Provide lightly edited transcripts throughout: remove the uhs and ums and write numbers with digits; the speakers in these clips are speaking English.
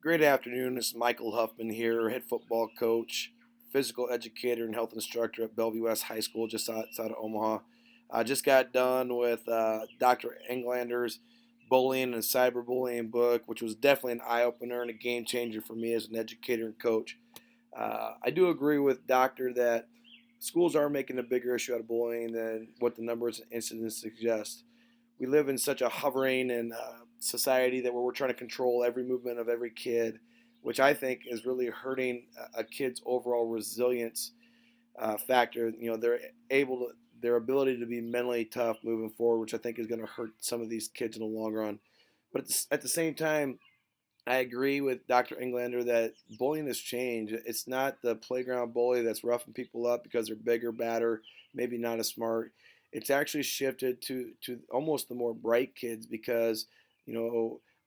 Great afternoon. This is Michael Huffman here, head football coach, physical educator, and health instructor at Bellevue West High School just outside of Omaha. I just got done with Dr. Englander's bullying and cyberbullying book, which was definitely an eye opener and a game changer for me as an educator and coach. I do agree with Doctor that schools are making a bigger issue out of bullying than what the numbers and incidents suggest. We live in such a hovering and society that where we're trying to control every movement of every kid, which I think is really hurting a kid's overall resilience factor. They're able to their ability to be mentally tough moving forward, which I think is going to hurt some of these kids in the long run. But at the same time, I agree with Dr. Englander that bullying has changed. It's not the playground bully that's roughing people up because they're bigger, badder, maybe not as smart. It's actually shifted to almost the more bright kids because,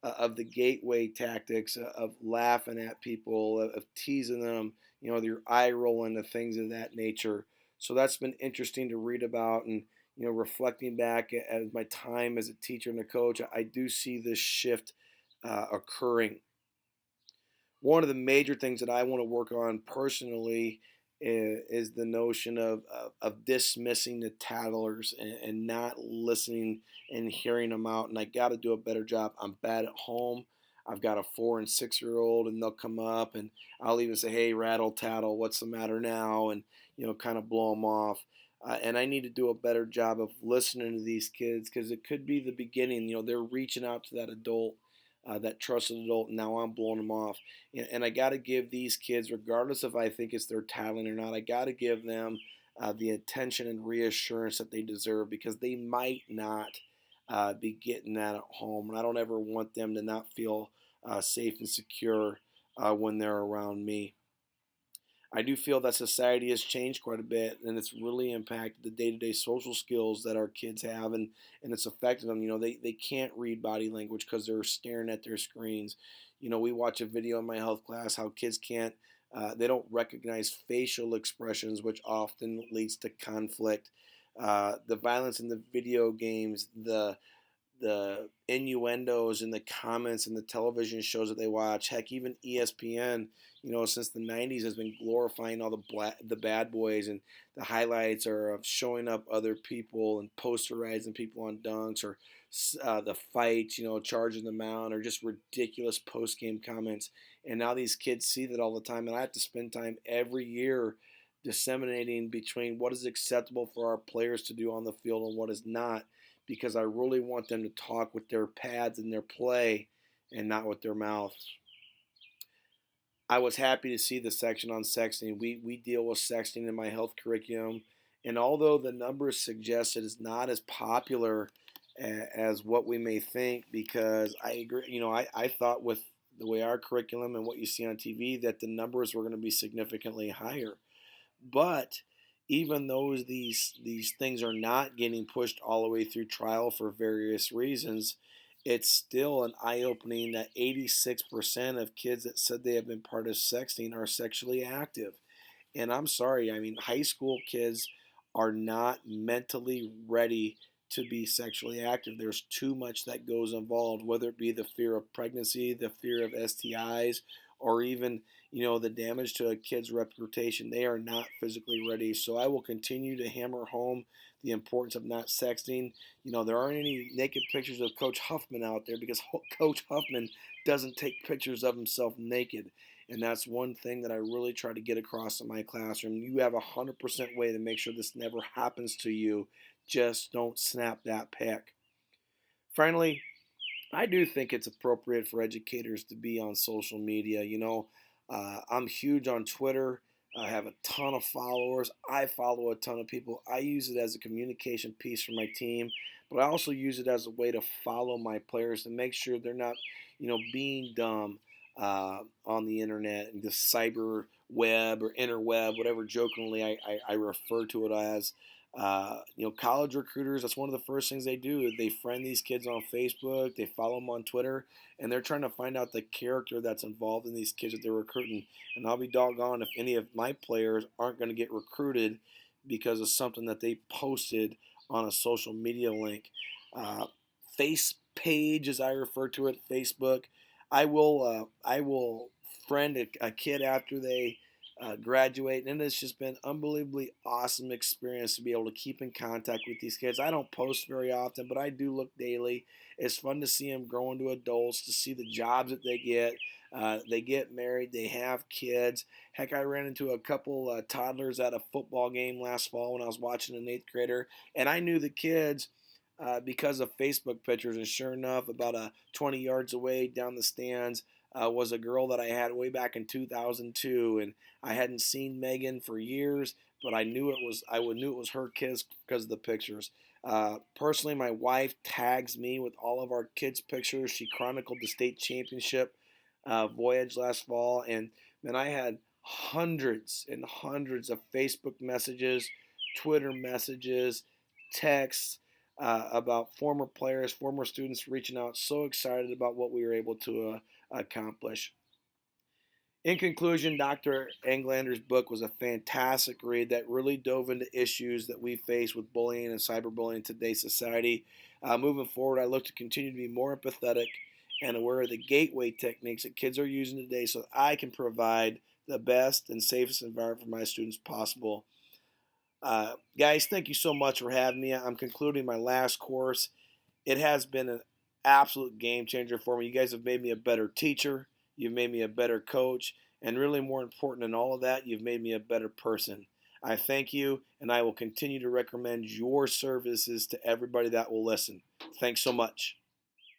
of the gateway tactics of laughing at people, of teasing them, your eye rolling, the things of that nature. So that's been interesting to read about and, reflecting back at my time as a teacher and a coach, I do see this shift occurring. One of the major things that I want to work on personally is the notion of dismissing the tattlers and not listening and hearing them out. And I got to do a better job. I'm bad at home. I've got a 4 and 6 year old, and they'll come up, and I'll even say, "Hey, rattle tattle, what's the matter now?" And kind of blow them off. And I need to do a better job of listening to these kids because it could be the beginning. They're reaching out to that adult, that trusted adult, and now I'm blowing them off. And I got to give these kids, regardless if I think it's their talent or not, I got to give them the attention and reassurance that they deserve because they might not be getting that at home. And I don't ever want them to not feel safe and secure when they're around me. I do feel that society has changed quite a bit, and it's really impacted the day-to-day social skills that our kids have, and it's affected them. They can't read body language because they're staring at their screens. We watch a video in my health class how kids can't, they don't recognize facial expressions, which often leads to conflict. The violence in the video games, the innuendos and the comments and the television shows that they watch. Heck, even ESPN, since the '90s has been glorifying all the bad boys, and the highlights are of showing up other people and posterizing people on dunks or the fights, charging them out, or just ridiculous post game comments. And now these kids see that all the time, and I have to spend time every year disseminating between what is acceptable for our players to do on the field and what is not because I really want them to talk with their pads and their play and not with their mouths. I was happy to see the section on sexting. We deal with sexting in my health curriculum, and although the numbers suggest it is not as popular as what we may think, because I agree, I thought with the way our curriculum and what you see on TV that the numbers were going to be significantly higher. But even though these things are not getting pushed all the way through trial for various reasons, it's still an eye opening that 86% of kids that said they have been part of sexting are sexually active. And I'm sorry, I mean, high school kids are not mentally ready to be sexually active. There's too much that goes involved, whether it be the fear of pregnancy, the fear of STIs, or even, the damage to a kid's reputation. They are not physically ready. So I will continue to hammer home the importance of not sexting. There aren't any naked pictures of Coach Huffman out there because Coach Huffman doesn't take pictures of himself naked. And that's one thing that I really try to get across in my classroom. You have 100% way to make sure this never happens to you. Just don't snap that pic. Finally, I do think it's appropriate for educators to be on social media. I'm huge on Twitter. I have a ton of followers. I follow a ton of people. I use it as a communication piece for my team, but I also use it as a way to follow my players to make sure they're not, being dumb on the internet and the cyber web or interweb, whatever jokingly I refer to it as. College recruiters, that's one of the first things they do. They friend these kids on Facebook, they follow them on Twitter, and they're trying to find out the character that's involved in these kids that they're recruiting. And I'll be doggone if any of my players aren't going to get recruited because of something that they posted on a social media link. Face page, as I refer to it, Facebook. I will friend a kid after they graduate, and it's just been unbelievably awesome experience to be able to keep in contact with these kids. I don't post very often, but I do look daily. It's fun to see them grow into adults, to see the jobs that they get. They get married, they have kids. Heck, I ran into a couple toddlers at a football game last fall when I was watching an eighth grader, and I knew the kids because of Facebook pictures. And sure enough, about 20 yards away down the stands was a girl that I had way back in 2002, and I hadn't seen Megan for years, but I knew it was her kids because of the pictures. Personally, my wife tags me with all of our kids' pictures. She chronicled the state championship voyage last fall, and man, I had hundreds and hundreds of Facebook messages, Twitter messages, texts about former players, former students reaching out, so excited about what we were able to accomplish. In conclusion, Dr. Englander's book was a fantastic read that really dove into issues that we face with bullying and cyberbullying in today's society. Moving forward, I look to continue to be more empathetic and aware of the gateway techniques that kids are using today so that I can provide the best and safest environment for my students possible. Guys, thank you so much for having me. I'm concluding my last course. It has been an absolute game changer for me. You guys have made me a better teacher. You've made me a better coach. And really more important than all of that, you've made me a better person. I thank you, and I will continue to recommend your services to everybody that will listen. Thanks so much.